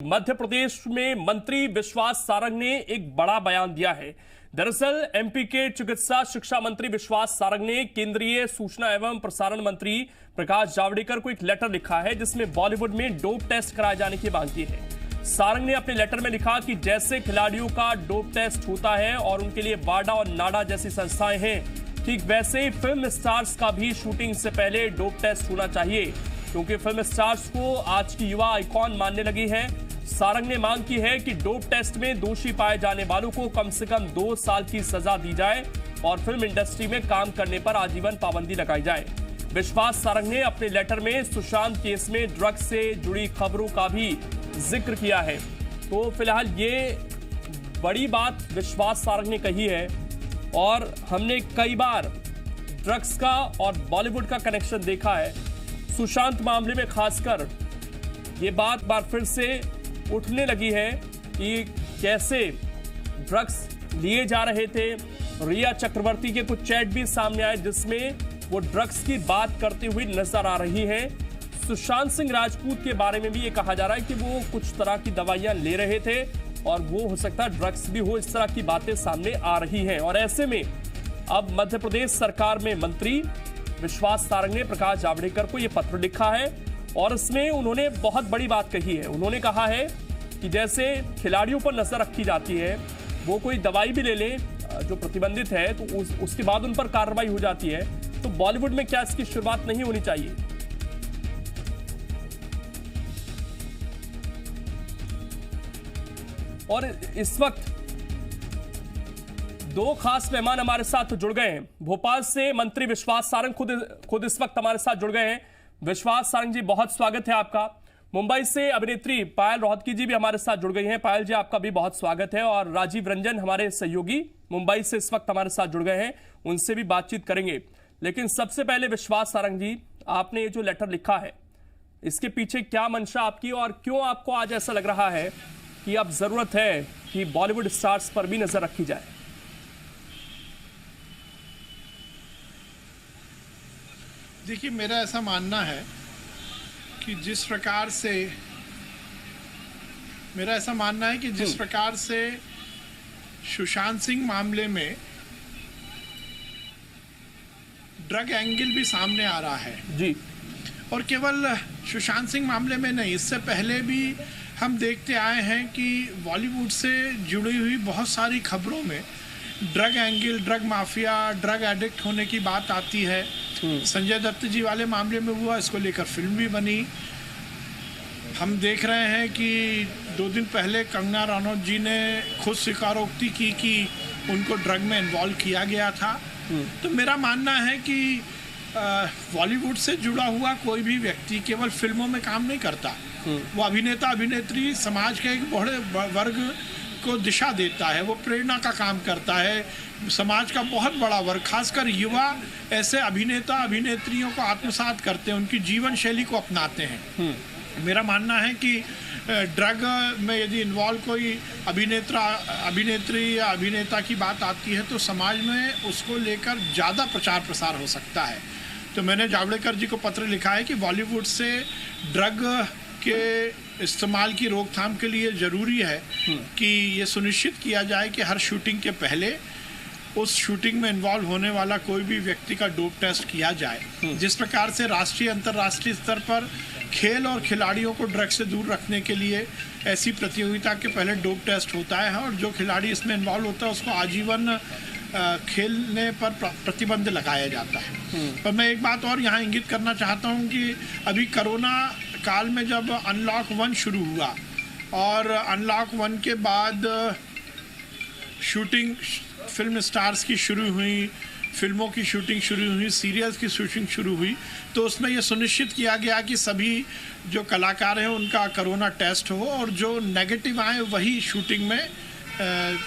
मध्य प्रदेश में मंत्री विश्वास सारंग ने एक बड़ा बयान दिया है। दरअसल एमपी के चिकित्सा शिक्षा मंत्री विश्वास सारंग ने केंद्रीय सूचना एवं प्रसारण मंत्री प्रकाश जावड़ेकर को एक लेटर लिखा है, जिसमें बॉलीवुड में डोप टेस्ट कराए जाने की मांग की है। सारंग ने अपने लेटर में लिखा कि जैसे खिलाड़ियों का डोप टेस्ट होता है और उनके लिए वाडा और नाडा जैसी संस्थाएं हैं, ठीक वैसे ही फिल्म स्टार्स का भी शूटिंग से पहले डोप टेस्ट होना चाहिए, क्योंकि फिल्म स्टार्स को आज की युवा आइकॉन मानने लगी है। सारंग ने मांग की है कि डोप टेस्ट में दोषी पाए जाने वालों को कम से कम 2 साल की सजा दी जाए और फिल्म इंडस्ट्री में काम करने पर आजीवन पाबंदी लगाई जाए। विश्वास सारंग ने अपने लेटर में सुशांत केस में ड्रग्स से जुड़ी खबरों का भी जिक्र किया है। तो फिलहाल ये बड़ी बात विश्वास सारंग ने कही है और हमने कई बार ड्रग्स का और बॉलीवुड का कनेक्शन देखा है। सुशांत मामले में खासकर ये बार फिर से उठने लगी है कि कैसे ड्रग्स लिए जा रहे थे। रिया चक्रवर्ती के कुछ चैट भी सामने आए जिसमें वो ड्रग्स की बात करते हुए नजर आ रही हैं। सुशांत सिंह राजपूत के बारे में भी ये कहा जा रहा है कि वो कुछ तरह की दवाइयां ले रहे थे और वो हो सकता है ड्रग्स भी हो, इस तरह की बातें सामने आ रही हैं। और ऐसे में अब मध्य प्रदेश सरकार में मंत्री विश्वास सारंग ने प्रकाश जावड़ेकर को यह पत्र लिखा है और इसमें उन्होंने बहुत बड़ी बात कही है। उन्होंने कहा है कि जैसे खिलाड़ियों पर नजर रखी जाती है, वो कोई दवाई भी ले ले जो प्रतिबंधित है तो उसके बाद उन पर कार्रवाई हो जाती है, तो बॉलीवुड में क्या इसकी शुरुआत नहीं होनी चाहिए? और इस वक्त 2 खास मेहमान हमारे साथ जुड़ गए हैं। भोपाल से मंत्री विश्वास सारंग खुद इस वक्त हमारे साथ जुड़ गए हैं। विश्वास सारंग जी, बहुत स्वागत है आपका। मुंबई से अभिनेत्री पायल रोहतगी जी भी हमारे साथ जुड़ गई हैं। पायल जी, आपका भी बहुत स्वागत है। और राजीव रंजन हमारे सहयोगी मुंबई से इस वक्त हमारे साथ जुड़ गए हैं, उनसे भी बातचीत करेंगे। लेकिन सबसे पहले विश्वास सारंग जी, आपने ये जो लेटर लिखा है, इसके पीछे क्या मंशा आपकी और क्यों आपको आज ऐसा लग रहा है कि अब जरूरत है कि बॉलीवुड स्टार्स पर भी नजर रखी जाए? देखिए, मेरा ऐसा मानना है कि जिस प्रकार से सुशांत सिंह मामले में ड्रग एंगल भी सामने आ रहा है जी, और केवल सुशांत सिंह मामले में नहीं, इससे पहले भी हम देखते आए हैं कि बॉलीवुड से जुड़ी हुई बहुत सारी खबरों में drug angle, drug mafia, drug addict होने की बात आती है। संजय दत्त जी वाले मामले में हुआ, इसको लेकर फिल्म भी बनी। हम देख रहे हैं कि 2 दिन पहले कंगना रनौत जी ने खुद स्वीकारोक्ति की कि उनको ड्रग में इन्वॉल्व किया गया था। तो मेरा मानना है कि बॉलीवुड से जुड़ा हुआ कोई भी व्यक्ति केवल फिल्मों में काम नहीं करता। वो अभिनेता अभिनेत्री समाज के एक बड़े वर्ग को दिशा देता है, वो प्रेरणा का काम करता है। समाज का बहुत बड़ा वर्ग, खासकर युवा, ऐसे अभिनेता अभिनेत्रियों को आत्मसात करते हैं, उनकी जीवन शैली को अपनाते हैं। मेरा मानना है कि ड्रग में यदि इन्वॉल्व कोई अभिनेत्री या अभिनेता की बात आती है तो समाज में उसको लेकर ज़्यादा प्रचार प्रसार हो सकता है। तो मैंने जावड़ेकर जी को पत्र लिखा है कि बॉलीवुड से ड्रग के इस्तेमाल की रोकथाम के लिए ज़रूरी है कि ये सुनिश्चित किया जाए कि हर शूटिंग के पहले उस शूटिंग में इन्वॉल्व होने वाला कोई भी व्यक्ति का डोप टेस्ट किया जाए। जिस प्रकार से राष्ट्रीय अंतर्राष्ट्रीय स्तर पर खेल और खिलाड़ियों को ड्रग से दूर रखने के लिए ऐसी प्रतियोगिता के पहले डोप टेस्ट होता है और जो खिलाड़ी इसमें इन्वॉल्व होता है उसको आजीवन खेलने पर प्रतिबंध लगाया जाता है। पर मैं एक बात और यहाँ इंगित करना चाहता हूँ कि अभी कोरोना काल में जब अनलॉक 1 शुरू हुआ और अनलॉक 1 के बाद शूटिंग फिल्म स्टार्स की शुरू हुई, फिल्मों की शूटिंग शुरू हुई, सीरियल्स की शूटिंग शुरू हुई, तो उसमें यह सुनिश्चित किया गया कि सभी जो कलाकार हैं उनका कोरोना टेस्ट हो और जो नेगेटिव आए वही शूटिंग में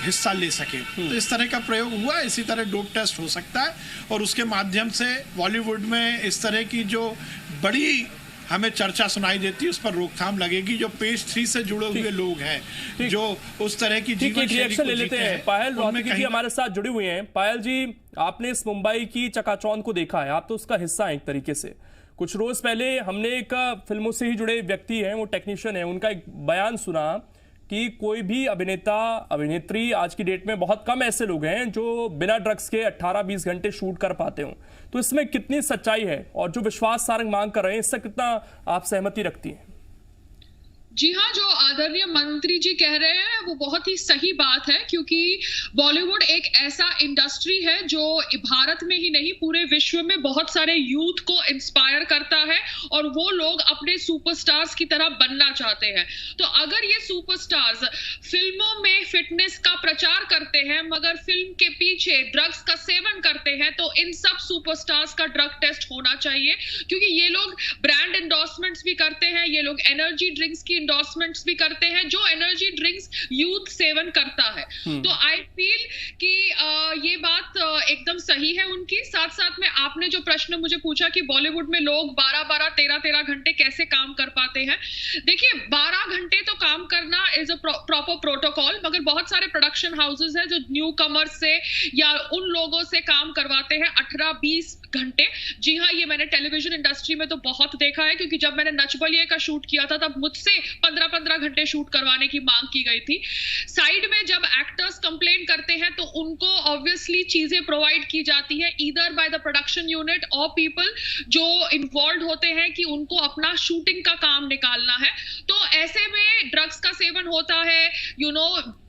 हिस्सा ले सके। तो इस तरह का प्रयोग हुआ। इसी तरह डोप टेस्ट हो सकता है और उसके माध्यम से बॉलीवुड में इस तरह की जो बड़ी हमें चर्चा सुनाई देती है उस पर रोकथाम लगेगी। जो पेज 3 से जुड़े हुए लोग हैं, जो उस तरह की जीवन शैली को ले लेते हैं। पायल रोहतगी जी हमारे साथ जुड़ी हुई हैं। पायल जी, आपने इस मुंबई की चकाचौंध को देखा है, आप तो उसका हिस्सा हैं एक तरीके से। कुछ रोज पहले हमने एक फिल्मों से ही जुड़े व्यक्ति हैं, वो टेक्नीशियन है, उनका एक बयान सुना कि कोई भी अभिनेता अभिनेत्री आज की डेट में बहुत कम ऐसे लोग हैं जो बिना ड्रग्स के 18-20 घंटे शूट कर पाते हों। तो इसमें कितनी सच्चाई है और जो विश्वास सारंग मांग कर रहे हैं इससे कितना आप सहमति रखती हैं? जी हाँ, जो आदरणीय मंत्री जी कह रहे हैं वो बहुत ही सही बात है, क्योंकि बॉलीवुड एक ऐसा इंडस्ट्री है जो भारत में ही नहीं पूरे विश्व में बहुत सारे यूथ को इंस्पायर करता है और वो लोग अपने सुपरस्टार्स की तरह बनना चाहते हैं। तो अगर ये सुपरस्टार्स फिल्मों में फिटनेस का प्रचार करते हैं मगर फिल्म के पीछे ड्रग्स का सेवन करते हैं, तो इन सब सुपरस्टार्स का ड्रग टेस्ट होना चाहिए, क्योंकि ये लोग ब्रांड एंडोर्समेंट्स भी करते हैं, ये लोग एनर्जी ड्रिंक्स की एंडोर्समेंट्स भी करते हैं, जो एनर्जी ड्रिंक्स यूथ सेवन करता है। तो आई फील कि ये बात एकदम सही है उनकी। साथ साथ में आपने जो प्रश्न मुझे पूछा कि बॉलीवुड में लोग 12-12, 13-13 घंटे कैसे काम कर पाते हैं, देखिए 12 घंटे तो काम करना इज अ प्रॉपर प्रोटोकॉल, मगर बहुत सारे प्रोडक्शन हाउसेस हैं जो न्यू कमर्स से या उन लोगों से काम करवाते हैं 18-20 घंटे। जी हाँ, ये मैंने टेलीविजन इंडस्ट्री में तो बहुत देखा है, क्योंकि जब मैंने नच बलिए का शूट किया था तब मुझसे 15-15 घंटे शूट करवाने की मांग की गई थी। साइड में जब एक्टर्स कंप्लेन करते हैं तो उनको ऑब्वियसली चीजें प्रोवाइड की जाती है either by the production unit और पीपल जो इन्वॉल्व होते हैं कि उनको अपना शूटिंग का काम निकालना है। तो ऐसे में ड्रग्स का सेवन होता है,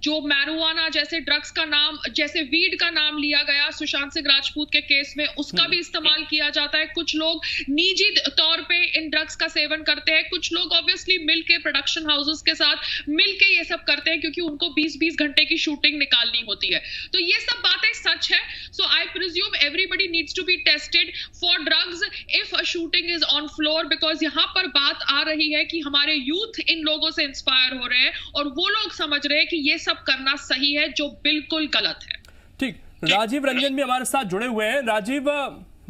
जो मैरिजुआना जैसे ड्रग्स का नाम, जैसे वीड का नाम लिया गया सुशांत सिंह राजपूत के केस में, उसका भी इस्तेमाल किया जाता है। कुछ लोग निजी तौर पे इन ड्रग्स का सेवन करते हैं, कुछ लोग ऑब्वियसली मिलके प्रोडक्शन हाउसेस के साथ मिलके ये सब करते हैं, क्योंकि उनको 20-20 घंटे की शूटिंग निकालनी होती है। तो ये सब बातें सच है। So I presume everybody needs to be tested for drugs if a shooting is on floor, because यहाँ पर बात आ रही है कि हमारे यूथ इन लोगों से इंस्पायर हो रहे हैं और वो लोग समझ रहे हैं कि ये सब करना सही है, जो बिल्कुल गलत है। ठीक, राजीव रंजन भी हमारे साथ जुड़े हुए हैं। राजीव,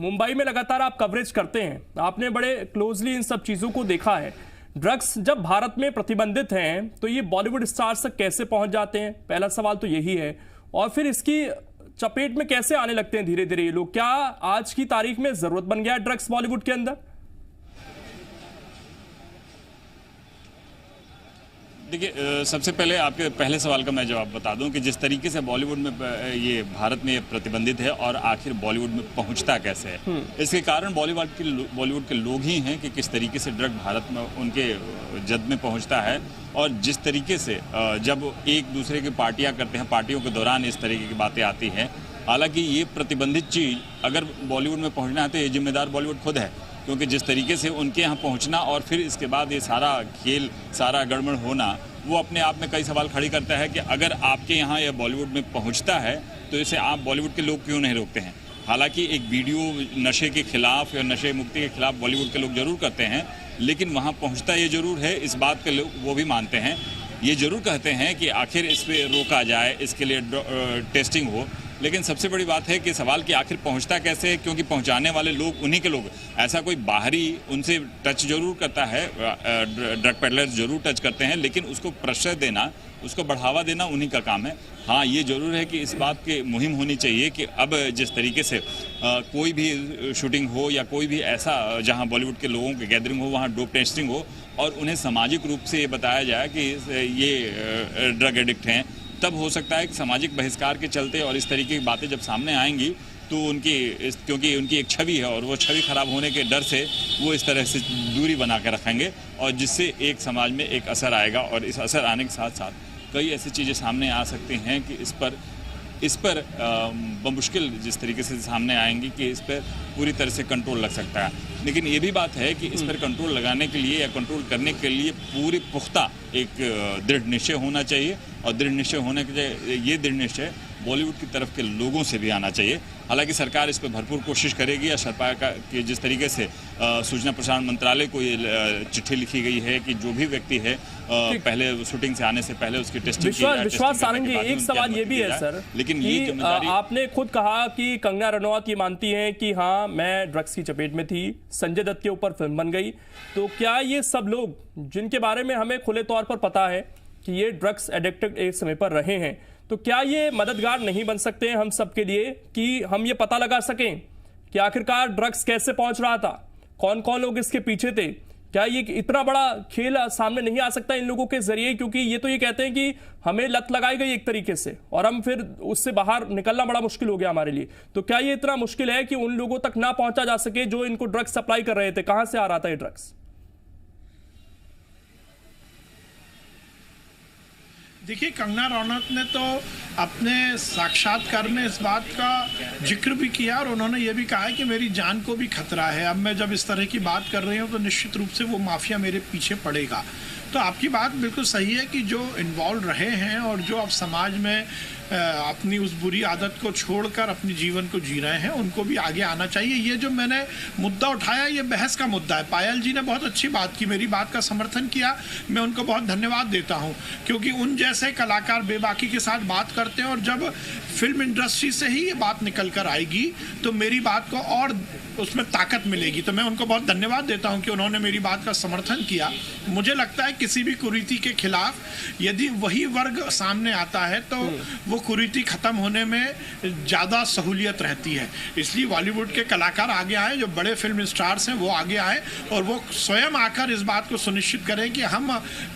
मुंबई में लगातार आप कवरेज करते हैं, आपने बड़े क्लोजली इन सब चीजों को देखा है। ड्रग्स जब भारत में प्रतिबंधित हैं तो ये बॉलीवुड स्टार्स तक कैसे पहुंच जाते हैं? पहला सवाल तो यही है। और फिर इसकी चपेट में कैसे आने लगते हैं धीरे धीरे ये लोग? क्या आज की तारीख में जरूरत बन गया है ड्रग्स बॉलीवुड के अंदर? देखिए, सबसे पहले आपके पहले सवाल का मैं जवाब बता दूं कि जिस तरीके से बॉलीवुड में ये भारत में प्रतिबंधित है और आखिर बॉलीवुड में पहुंचता कैसे है, इसके कारण बॉलीवुड के लोग ही हैं कि किस तरीके से ड्रग भारत में उनके जद में पहुंचता है। और जिस तरीके से जब एक दूसरे की पार्टियां करते हैं, पार्टियों के दौरान इस तरीके की बातें आती हैं। हालांकि ये प्रतिबंधित चीज़ अगर बॉलीवुड में पहुँचना है तो ये जिम्मेदार बॉलीवुड खुद है, क्योंकि जिस तरीके से उनके यहाँ पहुँचना और फिर इसके बाद ये सारा खेल, सारा गड़बड़ होना, वो अपने आप में कई सवाल खड़ी करता है कि अगर आपके यहाँ यह बॉलीवुड में पहुँचता है तो इसे आप बॉलीवुड के लोग क्यों नहीं रोकते हैं। हालांकि एक वीडियो नशे के खिलाफ या नशे मुक्ति के खिलाफ बॉलीवुड के लोग जरूर करते हैं, लेकिन वहाँ पहुँचता ये जरूर है, इस बात के लोग वो भी मानते हैं। ये जरूर कहते हैं कि आखिर इस पर रोका जाए, इसके लिए टेस्टिंग हो। लेकिन सबसे बड़ी बात है कि सवाल कि आखिर पहुंचता कैसे है, क्योंकि पहुंचाने वाले लोग उन्हीं के लोग, ऐसा कोई बाहरी उनसे टच जरूर करता है, ड्रग पेडलर्स जरूर टच करते हैं, लेकिन उसको प्रेशर देना, उसको बढ़ावा देना उन्हीं का काम है। हाँ, ये जरूर है कि इस बात की मुहिम होनी चाहिए कि अब जिस तरीके से कोई भी शूटिंग हो या कोई भी ऐसा जहाँ बॉलीवुड के लोगों की गैदरिंग हो, वहाँ डोप टेस्टिंग हो और उन्हें सामाजिक रूप से ये बताया जाए कि ये ड्रग एडिक्ट हैं, तब हो सकता है कि सामाजिक बहिष्कार के चलते और इस तरीके की बातें जब सामने आएंगी तो क्योंकि उनकी एक छवि है और वो छवि खराब होने के डर से वो इस तरह से दूरी बना के रखेंगे, और जिससे एक समाज में एक असर आएगा। और इस असर आने के साथ साथ कई ऐसी चीज़ें सामने आ सकती हैं कि इस पर बमुश्किल जिस तरीके से सामने आएंगी कि इस पर पूरी तरह से कंट्रोल लग सकता है। लेकिन ये भी बात है कि इस पर कंट्रोल लगाने के लिए या कंट्रोल करने के लिए पूरी पुख्ता एक दृढ़ निश्चय होना चाहिए, और दृढ़ निश्चय होने के लिए ये दृढ़ निश्चय बॉलीवुड की तरफ के लोगों से भी आना चाहिए। हालांकि सरकार इस पर भरपूर कोशिश करेगी, या सरकार का कि जिस तरीके से सूचना प्रसारण मंत्रालय को ये चिट्ठी लिखी गई है कि जो भी व्यक्ति है पहले शूटिंग से आने से पहले उसकी टेस्टिंग विश्वास सारंग जी, एक सवाल ये भी है सर, लेकिन ये जिम्मेदारी आपने खुद कहा कि कंगना रनौत ये मानती हैं कि हाँ मैं ड्रग्स की चपेट में थी, संजय दत्त के ऊपर फिल्म बन गई, तो क्या ये सब लोग जिनके बारे में हमें खुले तौर पर पता है कि ये ड्रग्स एडिक्टेड एक समय पर रहे हैं, तो क्या ये मददगार नहीं बन सकते हैं हम सब के लिए कि हम ये पता लगा सकें कि आखिरकार ड्रग्स कैसे पहुंच रहा था, कौन कौन लोग इसके पीछे थे? क्या ये इतना बड़ा खेल सामने नहीं आ सकता इन लोगों के जरिए? क्योंकि ये तो ये कहते हैं कि हमें लत लगाई गई एक तरीके से और हम फिर उससे बाहर निकलना बड़ा मुश्किल हो गया हमारे लिए। तो क्या ये इतना मुश्किल है कि उन लोगों तक ना पहुंचा जा सके जो इनको ड्रग्स सप्लाई कर रहे थे? कहां से आ रहा था ये ड्रग्स? देखिए, कंगना रनौत ने तो अपने साक्षात्कार में इस बात का जिक्र भी किया और उन्होंने ये भी कहा है कि मेरी जान को भी खतरा है। अब मैं जब इस तरह की बात कर रही हूँ तो निश्चित रूप से वो माफिया मेरे पीछे पड़ेगा। तो आपकी बात बिल्कुल सही है कि जो इन्वॉल्व रहे हैं और जो अब समाज में अपनी उस बुरी आदत को छोड़कर अपने जीवन को जी रहे हैं, उनको भी आगे आना चाहिए। ये जो मैंने मुद्दा उठाया, ये बहस का मुद्दा है। पायल जी ने बहुत अच्छी बात की, मेरी बात का समर्थन किया, मैं उनको बहुत धन्यवाद देता हूं, क्योंकि उन जैसे कलाकार बेबाकी के साथ बात करते हैं और जब फिल्म इंडस्ट्री से ही ये बात निकल कर आएगी तो मेरी बात को और उसमें ताकत मिलेगी। तो मैं उनको बहुत धन्यवाद देता हूं कि उन्होंने मेरी बात का समर्थन किया। मुझे लगता है किसी भी कुरीति के खिलाफ यदि वही वर्ग सामने आता है तो वो कुरीति खत्म होने में ज़्यादा सहूलियत रहती है। इसलिए बॉलीवुड के कलाकार आगे आए, जो बड़े फिल्म स्टार्स हैं वो आगे आए और वो स्वयं आकर इस बात को सुनिश्चित करें कि हम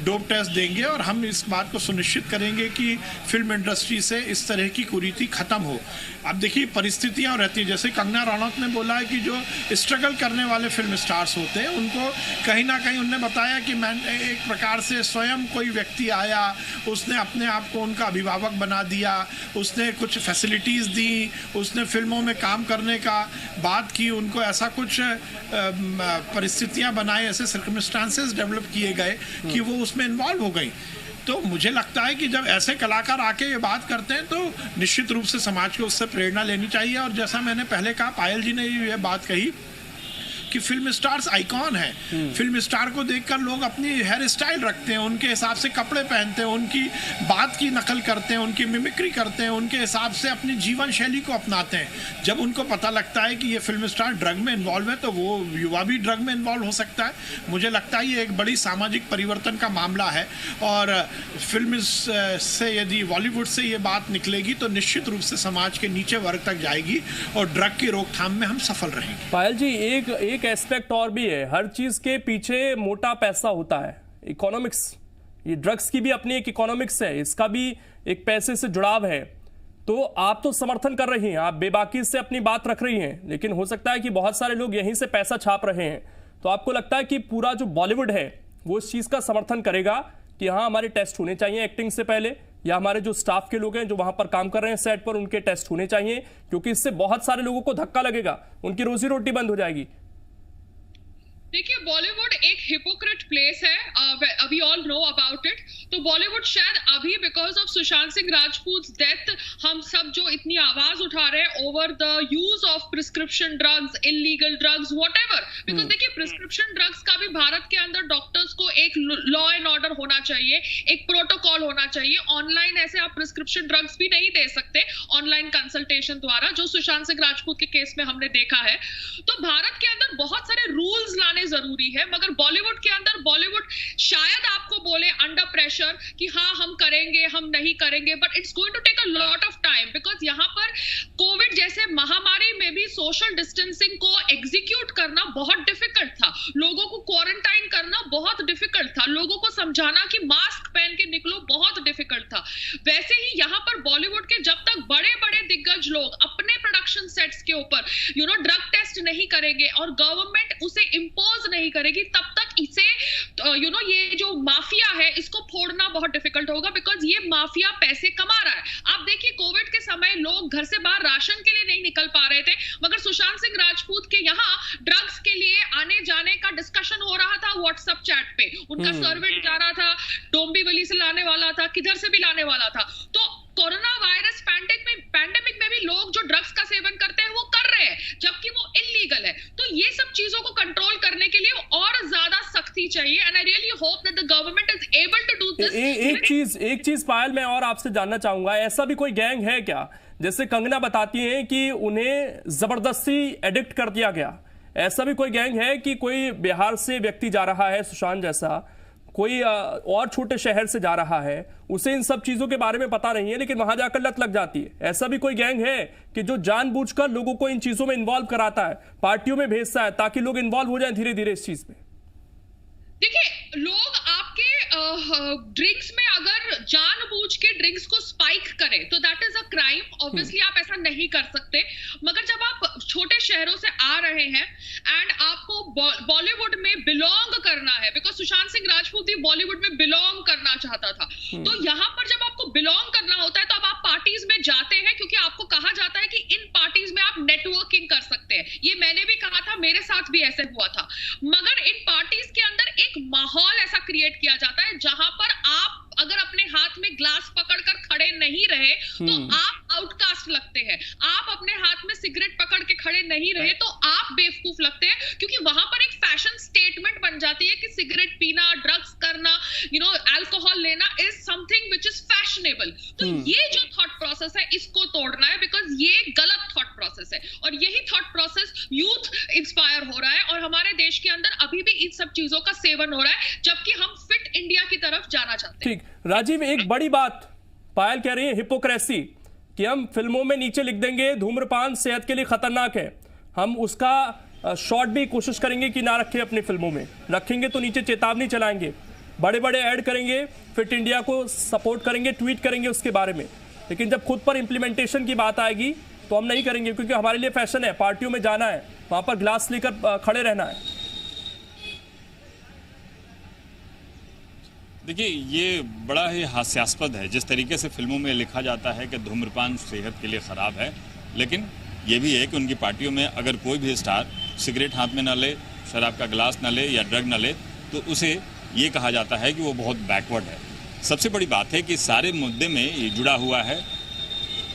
डोप टेस्ट देंगे और हम इस बात को सुनिश्चित करेंगे कि फिल्म इंडस्ट्री से इस तरह की कुरीति खत्म हो। अब देखिए, परिस्थितियाँ रहती है, जैसे कंगना रनौत ने बोला है कि जो स्ट्रगल करने वाले फिल्म स्टार्स होते हैं उनको कहीं ना कहीं उन्होंने बताया कि मैं एक प्रकार से स्वयं कोई व्यक्ति आया, उसने अपने आप को उनका अभिभावक बना दिया, उसने कुछ फैसिलिटीज़ दी, उसने फिल्मों में काम करने का बात की, उनको ऐसा कुछ परिस्थितियां बनाई, ऐसे सर्कमस्टांसेस डेवलप किए गए कि वो उसमें इन्वॉल्व हो गई। तो मुझे लगता है कि जब ऐसे कलाकार आके ये बात करते हैं तो निश्चित रूप से समाज को उससे प्रेरणा लेनी चाहिए। और जैसा मैंने पहले कहा, पायल जी ने ये बात कही कि फिल्म स्टार्स आइकॉन है। फिल्म स्टार को देखकर लोग अपनी हेयर स्टाइल रखते हैं, उनके हिसाब से कपड़े पहनते हैं, उनकी बात की नकल करते हैं, उनकी मिमिक्री करते हैं, उनके हिसाब से अपनी जीवन शैली को अपनाते हैं। जब उनको पता लगता है कि ये फिल्म स्टार ड्रग में इन्वॉल्व है तो वो युवा भी ड्रग में इन्वॉल्व हो सकता है। मुझे लगता है ये एक बड़ी सामाजिक परिवर्तन का मामला है और फिल्म से यदि बॉलीवुड से ये बात निकलेगी तो निश्चित रूप से समाज के नीचे वर्ग तक जाएगी और ड्रग की रोकथाम में हम सफल रहेंगे। पायल जी, एक एस्पेक्ट और भी है, हर चीज के पीछे मोटा पैसा होता है, इकोनॉमिक्स। ये ड्रग्स की भी अपनी एक इकोनॉमिक्स है, इसका भी एक पैसे से जुड़ाव है। तो आप तो समर्थन कर रही हैं, आप बेबाकी से अपनी बात रख रही हैं, लेकिन हो सकता है कि बहुत सारे लोग यहीं से पैसा छाप रहे हैं। तो आपको लगता है कि पूरा जो बॉलीवुड है वो इस चीज का समर्थन करेगा कि हाँ, हमारे टेस्ट होने चाहिए एक्टिंग से पहले, या हमारे जो स्टाफ के लोग हैं जो वहां पर काम कर रहे हैं सेट पर, उनके टेस्ट होने चाहिए, क्योंकि इससे बहुत सारे लोगों को धक्का लगेगा, उनकी रोजी रोटी बंद हो जाएगी? देखिए, बॉलीवुड एक हिपोक्रेट प्लेस है, we all know about it. तो बॉलीवुड शायद अभी because of Sushant Singh Rajput death हम सब जो इतनी आवाज उठा रहे हैं over the use of prescription drugs, illegal drugs, whatever, because देखिए प्रिस्क्रिप्शन ड्रग्स का भी भारत के अंदर डॉक्टर्स को एक लॉ एंड ऑर्डर होना चाहिए, एक प्रोटोकॉल होना चाहिए। ऑनलाइन ऐसे आप प्रिस्क्रिप्शन ड्रग्स भी नहीं दे सकते ऑनलाइन कंसल्टेशन द्वारा, जो सुशांत सिंह राजपूत के केस में हमने देखा है। तो भारत के अंदर बहुत सारे रूल्स लाने जरूरी है, मगर बॉलीवुड के अंदर बॉलीवुड शायद आपको बोले अंडर प्रेशर कि हाँ हम करेंगे, हम नहीं करेंगे, but it's going to take a lot of time, because यहाँ पर कोविड जैसे महामारी में भी सोशल डिस्टेंसिंग को एग्जीक्यूट करना बहुत डिफिकल्ट था, लोगों को क्वारंटाइन करना बहुत डिफिकल्ट था, लोगों को समझाना कि मास्क पहन के निकलो बहुत डिफिकल्ट था। वैसे ही यहाँ पर बॉलीवुड के जब तक बड़े बड़े दिग्गज लोग अपने प्रोडक्शन सेट्स के ऊपर ड्रग टेस्ट नहीं करेंगे और गवर्नमेंट उसे इम्पोज नहीं करेगी, तब तक इसे ये जो माफिया है इसको फोड़ना बहुत डिफिकल्ट होगा, बिकॉज ये माफिया पैसे कमा रहा है। आप देखिए, कोविड के समय लोग घर से बाहर राशन के लिए नहीं निकल पा रहे थे, मगर सुशांत सिंह राजपूत के यहाँ ड्रग्स के लिए आने जाने का डिस्कशन हो रहा था व्हाट्सएप चैट पे, उनका सर्वेंट जा रहा था, डोंबिवली से लाने वाला था, किधर से भी लाने वाला था। तो कोरोना वायरस पैंडेमिक में भी लोग जो ड्रग्स का सेवन करते हैं वो कर रहे हैं, जबकि वो इलीगल है। तो ये सब चीजों को कंट्रोल करने के लिए और ज्यादा सख्ती चाहिए, and I really hope that the government is able to do this. एक चीज पायल मैं और आपसे जानना चाहूंगा, ऐसा भी कोई गैंग है क्या, जैसे कंगना बताती है कि उन्हें जबरदस्ती एडिक्ट कर दिया गया, ऐसा भी कोई गैंग है कि कोई बिहार से व्यक्ति जा रहा है सुशांत जैसा, कोई और छोटे शहर से जा रहा है, उसे इन सब चीजों के बारे में पता नहीं है, लेकिन वहां जाकर लत लग जाती है। ऐसा भी कोई गैंग है कि जो जानबूझकर लोगों को इन चीजों में इन्वॉल्व कराता है, पार्टियों में भेजता है ताकि लोग इन्वॉल्व हो जाएं धीरे धीरे इस चीज में? देखिए, लोग आपके ड्रिंक्स में अगर जानबूझ के ड्रिंक्स को स्पाइक करें तो that is a crime. Obviously आप ऐसा नहीं कर सकते, मगर जब आप छोटे शहरों से आ रहे हैं एंड आपको बॉलीवुड में बिलोंग करना है, बिकॉज सुशांत सिंह राजपूत भी बॉलीवुड में बिलोंग करना चाहता था, तो यहाँ पर जब आपको बिलोंग करना होता है तो अब आप पार्टीज में जाते हैं, क्योंकि आपको कहा जाता है कि इन पार्टीज में आप नेटवर्किंग कर सकते हैं। ये मैंने भी कहा था, मेरे साथ भी ऐसे हुआ था। मगर इन पार्टीज के अंदर एक माहौल ऐसा क्रिएट किया जाता है जहां पर आप अगर अपने हाथ में ग्लास पकड़कर खड़े नहीं रहे तो आप आउटकास्ट लगते हैं। आप अपने हाथ में सिगरेट पकड़ के खड़े नहीं रहे तो आप बेवकूफ लगते हैं, क्योंकि वहां पर एक फैशन स्टेटमेंट बन जाती है कि सिगरेट पीना, ड्रग्स करना, अल्कोहल लेना is something which is fashionable. तो ये जो थॉट प्रोसेस है इसको तोड़ना है, बिकॉज ये गलत थॉट प्रोसेस है और यही थॉट प्रोसेस यूथ इंस्पायर हो रहा है और हमारे देश के अंदर अभी भी इन सब चीजों का सेवन हो रहा है, जबकि हम फिट इंडिया की तरफ जाना चाहते हैं। राजीव, एक बड़ी बात पायल कह रही है, हिपोक्रेसी, कि हम फिल्मों में नीचे लिख देंगे धूम्रपान सेहत के लिए खतरनाक है, हम उसका शॉट भी कोशिश करेंगे कि ना रखें, अपनी फिल्मों में रखेंगे तो नीचे चेतावनी चलाएंगे, बड़े बड़े ऐड करेंगे, फिट इंडिया को सपोर्ट करेंगे, ट्वीट करेंगे उसके बारे में, लेकिन जब खुद पर इंप्लीमेंटेशन की बात आएगी तो हम नहीं करेंगे, क्योंकि हमारे लिए फैशन है, पार्टियों में जाना है, वहां पर ग्लास लेकर खड़े रहना है। देखिए, ये बड़ा ही हास्यास्पद है जिस तरीके से फिल्मों में लिखा जाता है कि धूम्रपान सेहत के लिए ख़राब है, लेकिन ये भी है कि उनकी पार्टियों में अगर कोई भी स्टार सिगरेट हाथ में ना ले, शराब का गिलास ना ले या ड्रग ना ले, तो उसे ये कहा जाता है कि वो बहुत बैकवर्ड है। सबसे बड़ी बात है कि सारे मुद्दे में ये जुड़ा हुआ है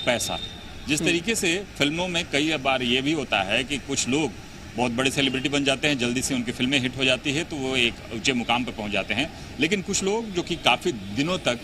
पैसा। जिस तरीके से फिल्मों में कई बार ये भी होता है कि कुछ लोग बहुत बड़े सेलिब्रिटी बन जाते हैं, जल्दी से उनकी फिल्में हिट हो जाती है तो वो एक ऊंचे मुकाम पर पहुंच जाते हैं, लेकिन कुछ लोग जो कि काफ़ी दिनों तक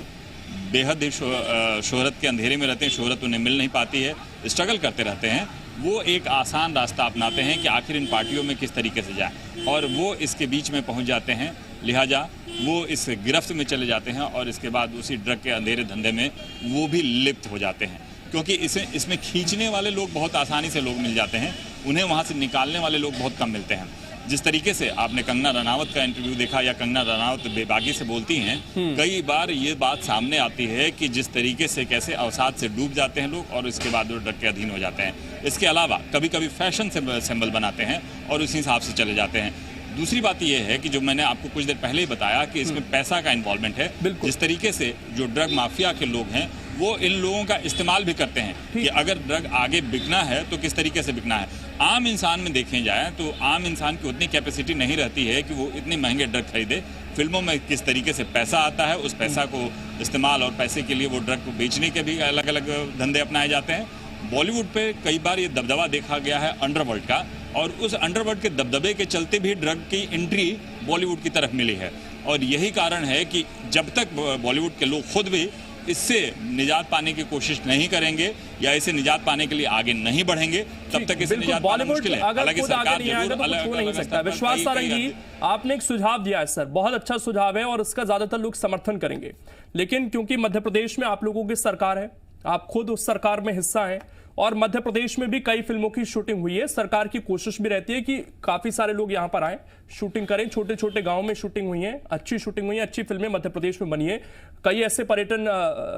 बेहद ही शोहरत के अंधेरे में रहते हैं, शोहरत उन्हें मिल नहीं पाती है, स्ट्रगल करते रहते हैं, वो एक आसान रास्ता अपनाते हैं कि आखिर इन पार्टियों में किस तरीके से जाएं, और वो इसके बीच में पहुंच जाते हैं, लिहाजा वो इस गिरफ्त में चले जाते हैं और इसके बाद उसी ड्रग के अंधेरे धंधे में वो भी लिप्त हो जाते हैं, क्योंकि इसमें खींचने वाले लोग बहुत आसानी से लोग मिल जाते हैं, उन्हें वहाँ से निकालने वाले लोग बहुत कम मिलते हैं। जिस तरीके से आपने कंगना रनावत का इंटरव्यू देखा या कंगना रनावत बेबाकी से बोलती हैं, कई बार ये बात सामने आती है कि जिस तरीके से कैसे अवसाद से डूब जाते हैं लोग और इसके बाद वो ड्रग के अधीन हो जाते हैं। इसके अलावा कभी कभी फैशन सिंबल बनाते हैं और उसी हिसाब से चले जाते हैं। दूसरी बात यह है कि जो मैंने आपको कुछ देर पहले ही बताया कि इसमें पैसा का इन्वॉल्वमेंट है। जिस तरीके से जो ड्रग माफिया के लोग हैं वो इन लोगों का इस्तेमाल भी करते हैं कि अगर ड्रग आगे बिकना है तो किस तरीके से बिकना है। आम इंसान में देखें जाए तो आम इंसान की उतनी कैपेसिटी नहीं रहती है कि वो इतने महंगे ड्रग खरीदे। फिल्मों में किस तरीके से पैसा आता है, उस पैसा को इस्तेमाल और पैसे के लिए वो ड्रग को बेचने के भी अलग अलग धंधे अपनाए जाते हैं। बॉलीवुड पे कई बार ये दबदबा देखा गया है अंडरवर्ल्ड का, और उस अंडरवर्ल्ड के दबदबे के चलते भी ड्रग की एंट्री बॉलीवुड की तरफ मिली है। और यही कारण है कि जब तक बॉलीवुड के लोग खुद भी इससे निजात पाने की कोशिश नहीं करेंगे या इसे निजात पाने के लिए आगे नहीं बढ़ेंगे, तब तक इसे निजात पाना मुश्किल है। हालांकि सरकार जरूर अलग सकता है। विश्वास सारंग जी, आपने एक सुझाव दिया है सर, बहुत अच्छा सुझाव है और इसका ज्यादातर लोग समर्थन करेंगे, लेकिन क्योंकि मध्य प्रदेश में आप लोगों की सरकार है, आप खुद उस सरकार में हिस्सा हैं और मध्य प्रदेश में भी कई फिल्मों की शूटिंग हुई है, सरकार की कोशिश भी रहती है कि काफी सारे लोग यहां पर आए, शूटिंग करें। छोटे छोटे गांव में शूटिंग हुई है, अच्छी शूटिंग हुई है, अच्छी फिल्में मध्य प्रदेश में बनी है। कई ऐसे पर्यटन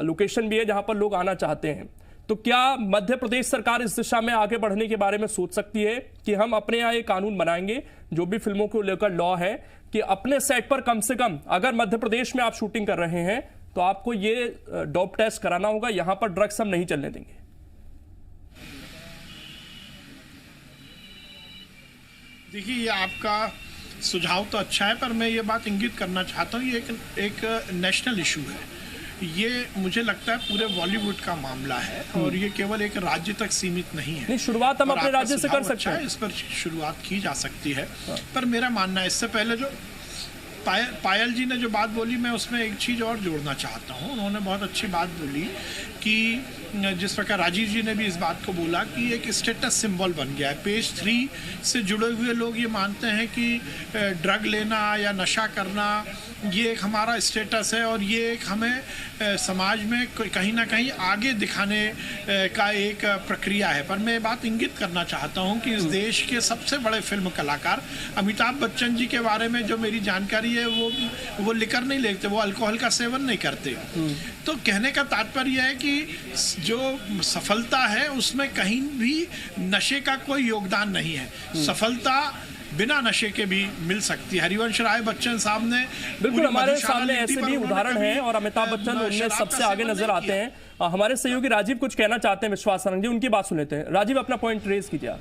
लोकेशन भी है जहां पर लोग आना चाहते हैं। तो क्या मध्य प्रदेश सरकार इस दिशा में आगे बढ़ने के बारे में सोच सकती है कि हम अपने यहाँ एक कानून बनाएंगे जो भी फिल्मों को लेकर लॉ है कि अपने सेट पर कम से कम अगर मध्य प्रदेश में आप शूटिंग कर रहे हैं तो आपको ये डोप टेस्ट कराना होगा, यहां पर ड्रग्स हम नहीं चलने देंगे? देखिए, ये आपका सुझाव तो अच्छा है, पर मैं ये बात इंगित करना चाहता हूँ, ये एक नेशनल इशू है। ये मुझे लगता है पूरे बॉलीवुड का मामला है और ये केवल एक राज्य तक सीमित नहीं है। नहीं, शुरुआत हम अपने राज्य से कर सकते हैं, इस पर शुरुआत की जा सकती है। पर मेरा मानना है, इससे पहले जो पायल जी ने जो बात बोली, मैं उसमें एक चीज़ और जोड़ना चाहता हूँ। उन्होंने बहुत अच्छी बात बोली कि जिस प्रकार राजीव जी ने भी इस बात को बोला कि एक स्टेटस सिंबल बन गया है। पेज 3 से जुड़े हुए लोग ये मानते हैं कि ड्रग लेना या नशा करना ये एक हमारा स्टेटस है और ये एक हमें समाज में कहीं ना कहीं आगे दिखाने का एक प्रक्रिया है। पर मैं ये बात इंगित करना चाहता हूँ कि इस देश के सबसे बड़े फिल्म कलाकार अमिताभ बच्चन जी के बारे में जो मेरी जानकारी है वो लिकर नहीं लेते, वो अल्कोहल का सेवन नहीं करते। तो कहने का तात्पर्य है कि जो सफलता है उसमें कहीं भी नशे का कोई योगदान नहीं है। सफलता बिना नशे के भी मिल सकती है। हरिवंश राय बच्चन साहब ने बिल्कुल, हमारे सामने ऐसे भी उदाहरण हैं और अमिताभ बच्चन उनमें सबसे आगे नजर आते हैं। हमारे सहयोगी राजीव कुछ कहना चाहते हैं विश्वास सारंग जी, उनकी बात सुन लेते हैं। राजीव, अपना पॉइंट रेज कीजिए।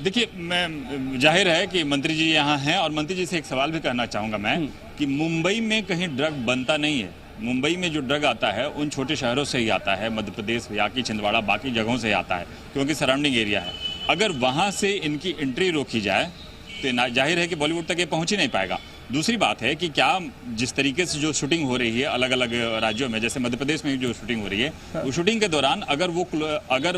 देखिए, मैं जाहिर है कि मंत्री जी यहाँ हैं और मंत्री जी से एक सवाल भी करना चाहूंगा मैं कि मुंबई में कहीं ड्रग बनता नहीं है। मुंबई में जो ड्रग आता है उन छोटे शहरों से ही आता है, मध्य प्रदेश या कि छिंदवाड़ा बाकी जगहों से आता है क्योंकि सराउंडिंग एरिया है। अगर वहाँ से इनकी एंट्री रोकी जाए तो जाहिर है कि बॉलीवुड तक ये पहुँच ही नहीं पाएगा। दूसरी बात है कि क्या जिस तरीके से जो शूटिंग हो रही है अलग अलग राज्यों में, जैसे मध्य प्रदेश में जो शूटिंग हो रही है, वो शूटिंग के दौरान अगर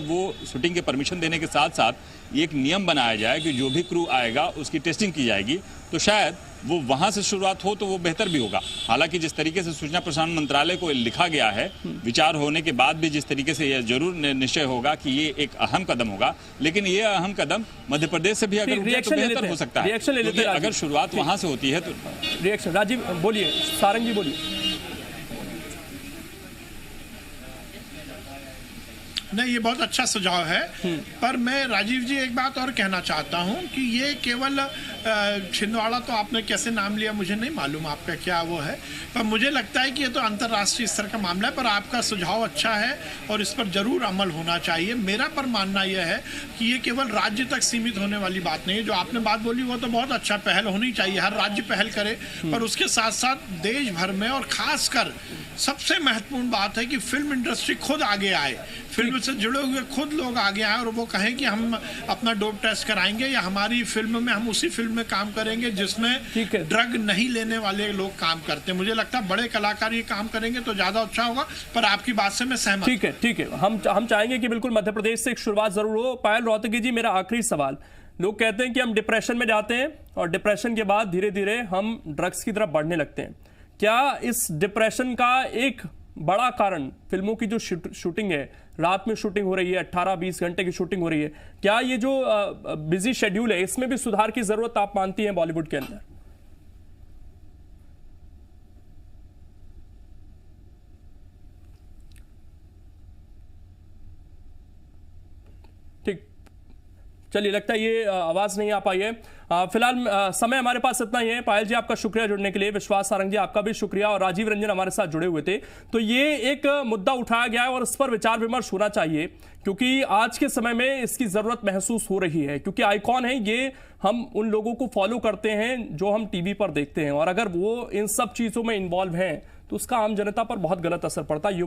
वो शूटिंग के परमिशन देने के साथ साथ एक नियम बनाया जाए कि जो भी क्रू आएगा उसकी टेस्टिंग की जाएगी, तो शायद वो वहां से शुरुआत हो तो वो बेहतर भी होगा। हालांकि जिस तरीके से सूचना प्रसारण मंत्रालय को लिखा गया है, विचार होने के बाद भी जिस तरीके से यह जरूर निश्चय होगा कि ये एक अहम कदम होगा, लेकिन ये अहम कदम मध्य प्रदेश से भी अगर उठे तो बेहतर हो सकता है, क्योंकि अगर शुरुआत वहां से होती है तो। रिएक्शन राजीव बोलिए, सारंग जी बोलिए। नहीं, ये बहुत अच्छा सुझाव है। पर मैं राजीव जी एक बात और कहना चाहता हूं कि ये केवल छिंदवाड़ा तो आपने कैसे नाम लिया मुझे नहीं मालूम आपका क्या वो है, पर मुझे लगता है कि ये तो अंतर्राष्ट्रीय स्तर का मामला है। पर आपका सुझाव अच्छा है और इस पर जरूर अमल होना चाहिए। मेरा पर मानना यह है कि ये केवल राज्य तक सीमित होने वाली बात नहीं है। जो आपने बात बोली वो तो बहुत अच्छा, पहल होनी चाहिए, हर राज्य पहल करे, पर उसके साथ साथ देश भर में और खासकर सबसे महत्वपूर्ण बात है कि फिल्म इंडस्ट्री खुद आगे आए, फिल्म से जुड़े हुए खुद लोग आगे आए और वो कहें कि हम अपना डोप टेस्ट कराएंगे या हमारी फिल्म में हम उसी फिल्म में काम करेंगे जिसमें ड्रग नहीं लेने वाले लोग काम करते हैं। मुझे लगता है बड़े कलाकार ये काम करेंगे तो ज्यादा अच्छा होगा। पर आपकी बात से मैं सहमत। ठीक है, हम चाहेंगे कि बिल्कुल मध्य प्रदेश से एक शुरुआत जरूर हो। पायल रोहतगी जी, मेरा आखिरी सवाल, लोग कहते हैं कि हम डिप्रेशन में जाते हैं और डिप्रेशन के बाद धीरे धीरे हम ड्रग्स की तरफ बढ़ने लगते हैं। क्या इस डिप्रेशन का एक बड़ा कारण फिल्मों की जो शूटिंग है, रात में शूटिंग हो रही है, 18-20 घंटे की शूटिंग हो रही है, क्या ये जो बिजी शेड्यूल है इसमें भी सुधार की जरूरत आप मानती हैं बॉलीवुड के अंदर? ठीक, चलिए, लगता है ये आवाज नहीं आ पाई है। फिलहाल समय हमारे पास इतना ही है। पायल जी, आपका शुक्रिया जुड़ने के लिए। विश्वास सारंग जी, आपका भी शुक्रिया, और राजीव रंजन हमारे साथ जुड़े हुए थे। तो ये एक मुद्दा उठाया गया है और इस पर विचार विमर्श होना चाहिए, क्योंकि आज के समय में इसकी जरूरत महसूस हो रही है। क्योंकि आइकॉन है ये, हम उन लोगों को फॉलो करते हैं जो हम टीवी पर देखते हैं, और अगर वो इन सब चीजों में इन्वॉल्व हैं तो उसका आम जनता पर बहुत गलत असर पड़ता है।